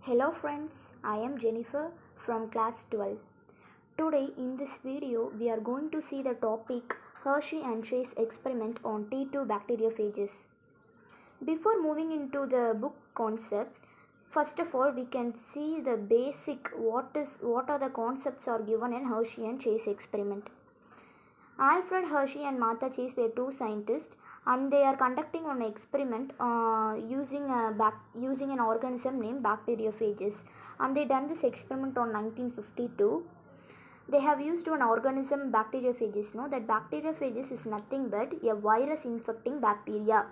Hello friends, I am Jennifer from class 12. Today in this video we are going to see the topic Hershey and Chase experiment on T2 bacteriophages. Before moving into the book concept, first of all we can see the basic what are the concepts are given in Hershey and Chase experiment. Alfred Hershey and Martha Chase were two scientists and they are conducting an experiment using an organism named bacteriophages, and they done this experiment on 1952. They have used an organism bacteriophages. That bacteriophages is nothing but a virus infecting bacteria.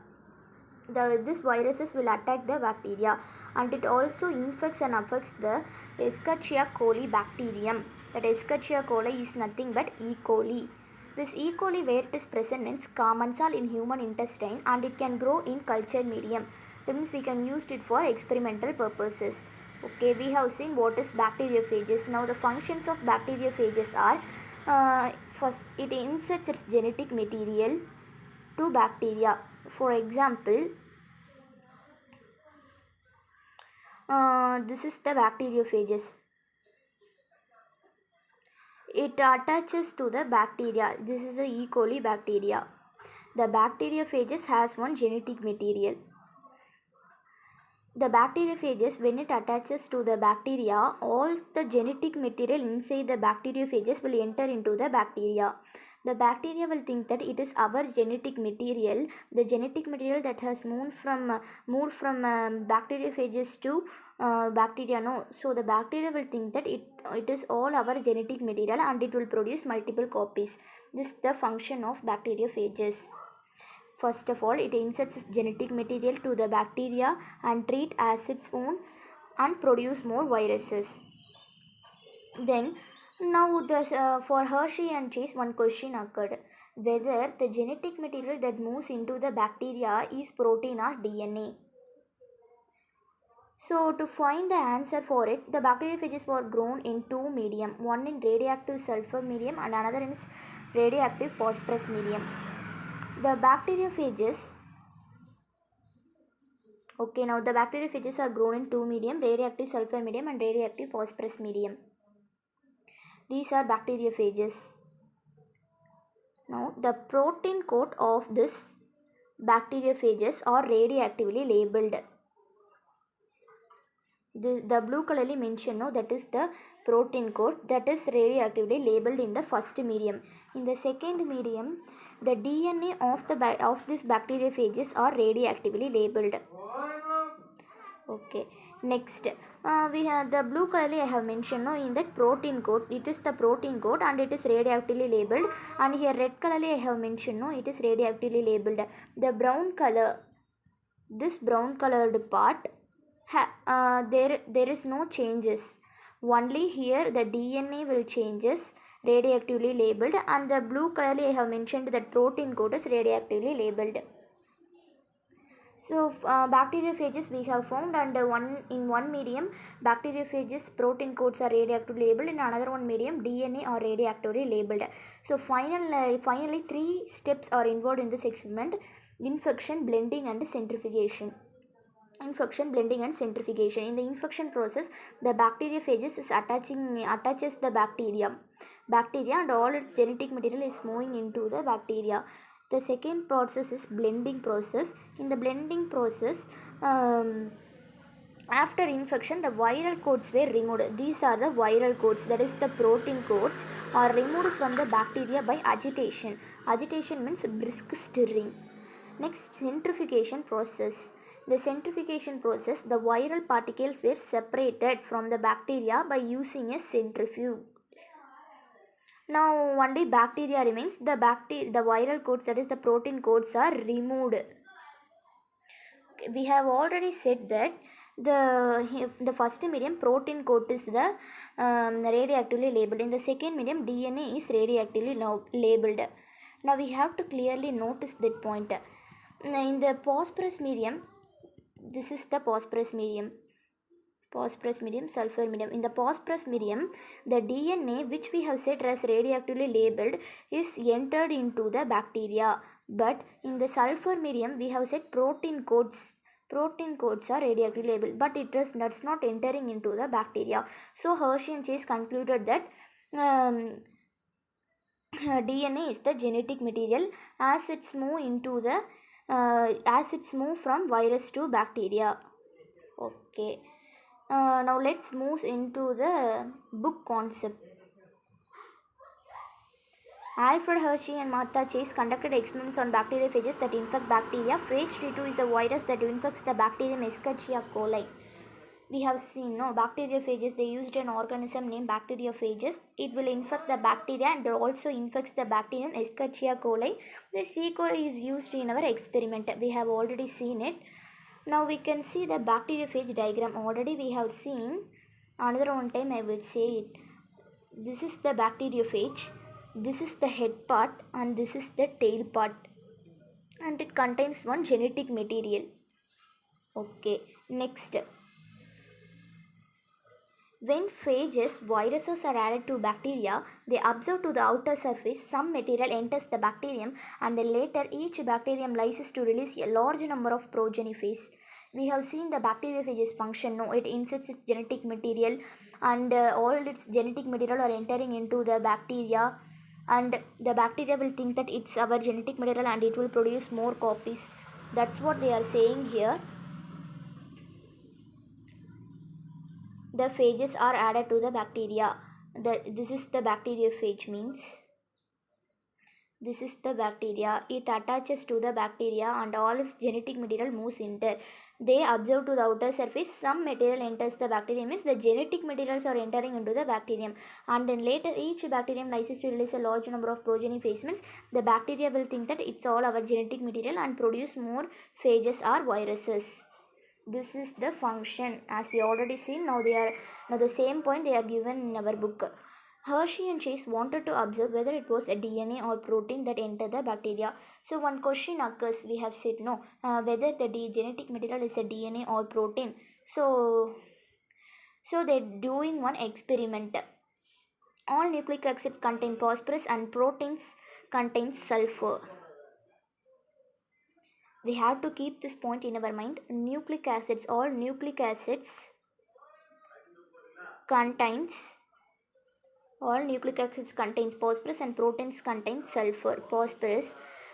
This viruses will attack the bacteria and it also infects and affects the Escherichia coli bacterium. That Escherichia coli is nothing but E. coli. This E. coli, where it is present in commensal in human intestine, and it can grow in culture medium. That means we can use it for experimental purposes. Okay, we have seen what is bacteriophages. Now the functions of bacteriophages are first, it inserts its genetic material to bacteria. For example, this is the bacteriophages. It attaches to the bacteria. This is the E. coli bacteria. The bacteriophages has one genetic material. The bacteriophages, when it attaches to the bacteria, all the genetic material inside the bacteriophages will enter into the bacteria. The bacteria will think that it is our genetic material, the genetic material that has moved from bacteriophages to bacteria. No, so the bacteria will think that it is all our genetic material and it will produce multiple copies. This is the function of bacteriophages. First of all, it inserts genetic material to the bacteria and treat as its own and produce more viruses. Then now for Hershey and Chase, one question occurred: whether the genetic material that moves into the bacteria is protein or DNA. So to find the answer for it, the bacteriophages were grown in two medium, one in radioactive sulfur medium and another in radioactive phosphorus medium. The bacteriophages now the bacteriophages are grown in two medium, radioactive sulfur medium and radioactive phosphorus medium. These are bacteriophages. Now the protein coat of this bacteriophages are radioactively labeled. The blue colorly mentioned, that is the protein coat that is radioactively labeled in the first medium. In the second medium, the DNA of this bacteriophages are radioactively labeled. Okay, next we have the blue colorly I have mentioned in that protein coat. It is the protein coat and it is radioactively labeled, and here red colorly I have mentioned it is radioactively labeled. The brown color, this brown colored part, there is no changes. Only here the DNA will changes, radioactively labeled, and the blue colorly I have mentioned that protein coat is radioactively labeled. So bacteriophages we have found, and in one medium bacteriophages protein codes are radioactively labeled, in another one medium DNA are radioactively labeled. So finally three steps are involved in this experiment: infection, blending and centrifugation. Infection, blending and centrifugation. In the infection process, the bacteriophages attaches the bacteria and all its genetic material is moving into the bacteria. The second process is blending process. In the blending process, after infection, the viral coats were removed. These are the viral coats, that is the protein coats are removed from the bacteria by agitation. Agitation means brisk stirring. Next, centrifugation process. The centrifugation process, the viral particles were separated from the bacteria by using a centrifuge. Now only bacteria remains. The viral coats, that is the protein coats, are removed. Okay, we have already said that the first medium protein coat is the radioactively labeled. In the second medium DNA is radioactively labeled. Now we have to clearly notice that point. In the phosphorus medium, this is the phosphorus medium, sulfur medium. In the phosphorus medium, the DNA which we have said as radioactively labeled is entered into the bacteria, but in the sulfur medium we have said protein coats protein codes are radioactively labeled, but that's not entering into the bacteria. So Hershey and Chase concluded that DNA is the genetic material as it's moved from virus to bacteria. Okay. Now let's move into the book concept. Alfred Hershey and Martha Chase conducted experiments on bacteriophages that infect bacteria. Phage T2 is a virus that infects the bacterium Escherichia coli. We have seen, no, bacteriophages, they used an organism named bacteriophages. It will infect the bacteria and also infects the bacterium Escherichia coli. This E. coli is used in our experiment. We have already seen it. Now we can see the bacteriophage diagram. Already we have seen. Another one time I will say it. This is the bacteriophage. This is the head part and this is the tail part. And it contains one genetic material. Okay, next. When phages, viruses are added to bacteria, they observe to the outer surface some material enters the bacterium and then later each bacterium lyses to release a large number of progeny phase. We have seen the bacteriophage's function. No, it inserts its genetic material and all its genetic material are entering into the bacteria, and the bacteria will think that it's our genetic material and it will produce more copies. That's what they are saying here. The phages are added to the bacteria. This is the bacteriophage means. This is the bacteria. It attaches to the bacteria and all its genetic material moves in there. They observe to the outer surface some material enters the bacterium means the genetic materials are entering into the bacterium, and then later each bacterium lyses to release a large number of progeny phase means the bacteria will think that it's all our genetic material and produce more phages or viruses. This is the function as we already seen. Now the same point they are given in our book. Hershey and Chase wanted to observe whether it was a DNA or protein that entered the bacteria. So one question occurs, we have said no, whether the genetic material is a DNA or protein. So they're doing one experiment. All nucleic acids contain phosphorus and proteins contain sulfur. We have to keep this point in our mind. All nucleic acids contains phosphorus and proteins contain sulfur. Phosphorus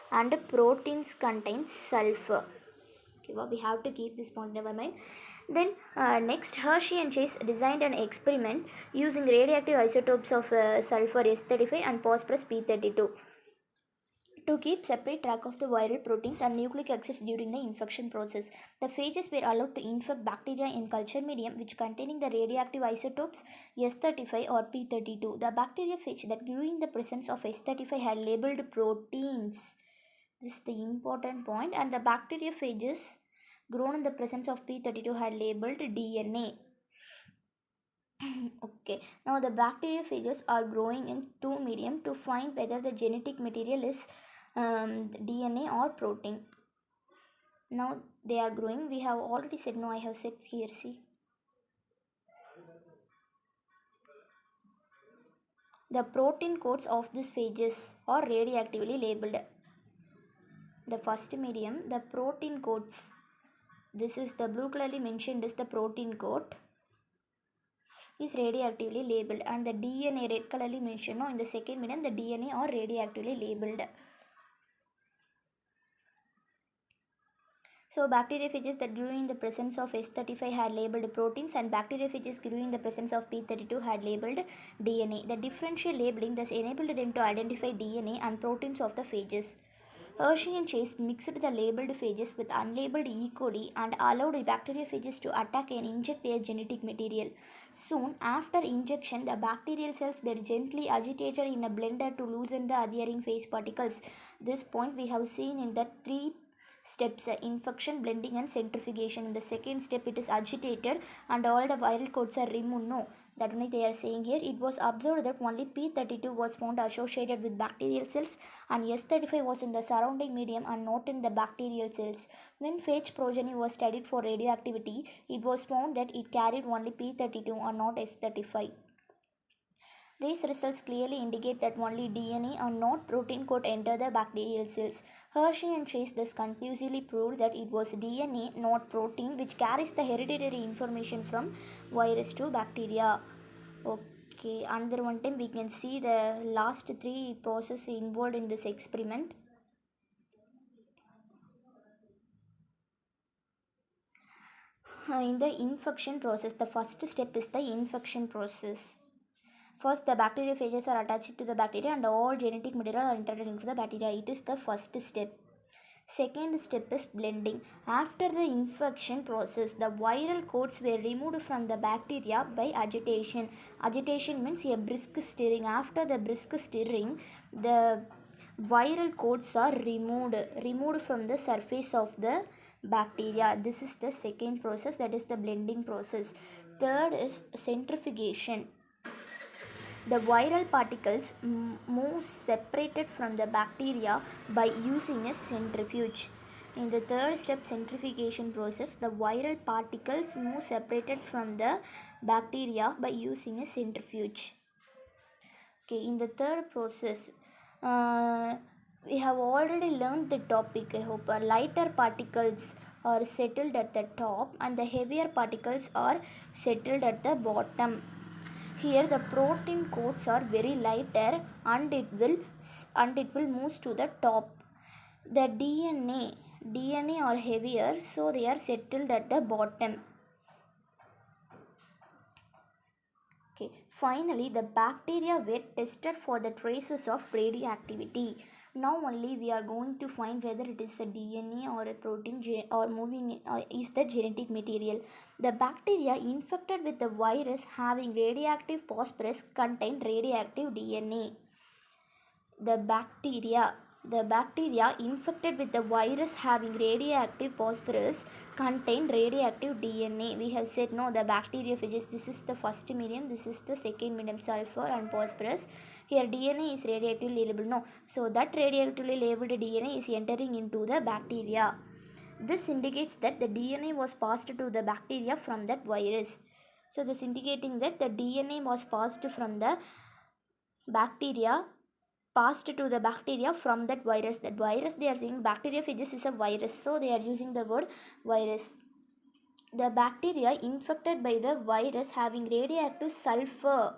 and proteins contain sulfur. Okay, well, we have to keep this point in our mind. Then next, Hershey and Chase designed an experiment using radioactive isotopes of sulfur S35 and phosphorus P32 to keep separate track of the viral proteins and nucleic acids during the infection process. The phages were allowed to infect bacteria in culture medium which containing the radioactive isotopes S35 or P32. The bacteriophage that grew in the presence of S35 had labeled proteins. This is the important point. And the bacteriophages grown in the presence of P32 had labeled DNA. Okay, now the bacteriophages are growing in two medium to find whether the genetic material is DNA or protein. Now they are growing. We have already said, no, I have said here, see. The protein codes of these phages are radioactively labeled. The first medium, the protein codes. This is the blue colorly mentioned is the protein code is radioactively labeled, and the DNA red colorly mentioned, no, in the second medium the DNA are radioactively labeled. So bacteriophages that grew in the presence of S35 had labeled proteins, and bacteriophages grew in the presence of P32 had labeled DNA. The differential labeling thus enabled them to identify DNA and proteins of the phages. Hershey and Chase mixed the labeled phages with unlabeled E. coli and allowed bacteriophages to attack and inject their genetic material. Soon after injection, the bacterial cells were gently agitated in a blender to loosen the adhering phase particles. This point we have seen in the three steps: infection, blending and centrifugation. In the second step it is agitated and all the viral codes are removed. No, that only they are saying here. It was observed that only P32 was found associated with bacterial cells and S35 was in the surrounding medium and not in the bacterial cells. When phage progeny was studied for radioactivity, it was found that it carried only P32 and not S35. These results clearly indicate that only DNA and not protein could enter the bacterial cells. Hershey and Chase thus conclusively proved that it was DNA, not protein, which carries the hereditary information from virus to bacteria. Okay, another one time we can see the last three processes involved in this experiment. In the infection process, the first step is the infection process. First, the bacteriophages are attached to the bacteria and all genetic material are entered into the bacteria. It is the first step. Second step is blending. After the infection process, the viral coats were removed from the bacteria by agitation. Agitation means a brisk stirring. After the brisk stirring, the viral coats are removed from the surface of the bacteria. This is the second process, that is the blending process. Third is centrifugation. The viral particles move separated from the bacteria by using a centrifuge. In the third step, centrifugation process, the viral particles move separated from the bacteria by using a centrifuge. Okay, in the third process, we have already learned the topic. I hope lighter particles are settled at the top and the heavier particles are settled at the bottom. Here the protein coats are very lighter and it will move to the top. The DNA are heavier, so they are settled at the bottom. Okay. Finally, the bacteria were tested for the traces of radioactivity. Now only we are going to find whether it is a DNA or a protein or is the genetic material. The bacteria infected with the virus having radioactive phosphorus contain radioactive DNA. The bacteria infected with the virus having radioactive phosphorus contain radioactive DNA. We have said no, the bacteriophages, this is the first medium, this is the second medium, sulfur and phosphorus. Here DNA is radioactively labeled, no. So that radioactively labeled DNA is entering into the bacteria. This indicates that the DNA was passed to the bacteria from that virus. So this indicating that the DNA was passed from the bacteria passed to the bacteria from that virus. That virus, they are saying bacteriophages is a virus, so they are using the word virus. The bacteria infected by the virus having radioactive sulfur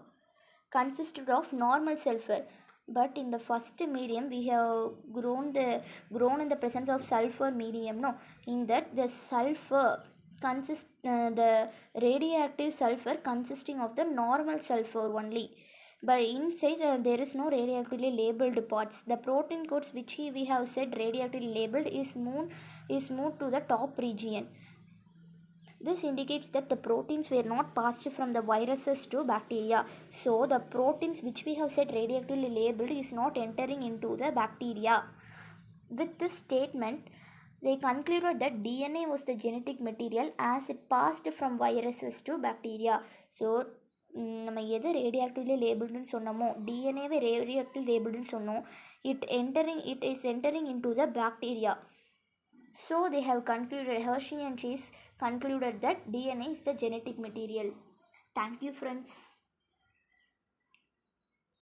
consisted of normal sulfur, but in the first medium we have grown in the presence of sulfur medium, no. In that the sulfur the radioactive sulfur consisting of the normal sulfur only, but inside there is no radioactively labeled parts. The protein codes which we have said radioactively labeled is moved to the top region. This indicates that the proteins were not passed from the viruses to bacteria. So the proteins which we have said radioactively labeled is not entering into the bacteria. With this statement, they concluded that DNA was the genetic material as it passed from viruses to bacteria. So நம்ம எது ரேடியோஆக்டிவ்லி லேபிள்டுன்னு சொன்னோமோ டிஎன்ஏவே radioactive லேபிள்டுன்னு சொன்னோம். It is entering in to the bacteria. So they have concluded, Hershey and Chase concluded that DNA is the genetic material. Thank you friends.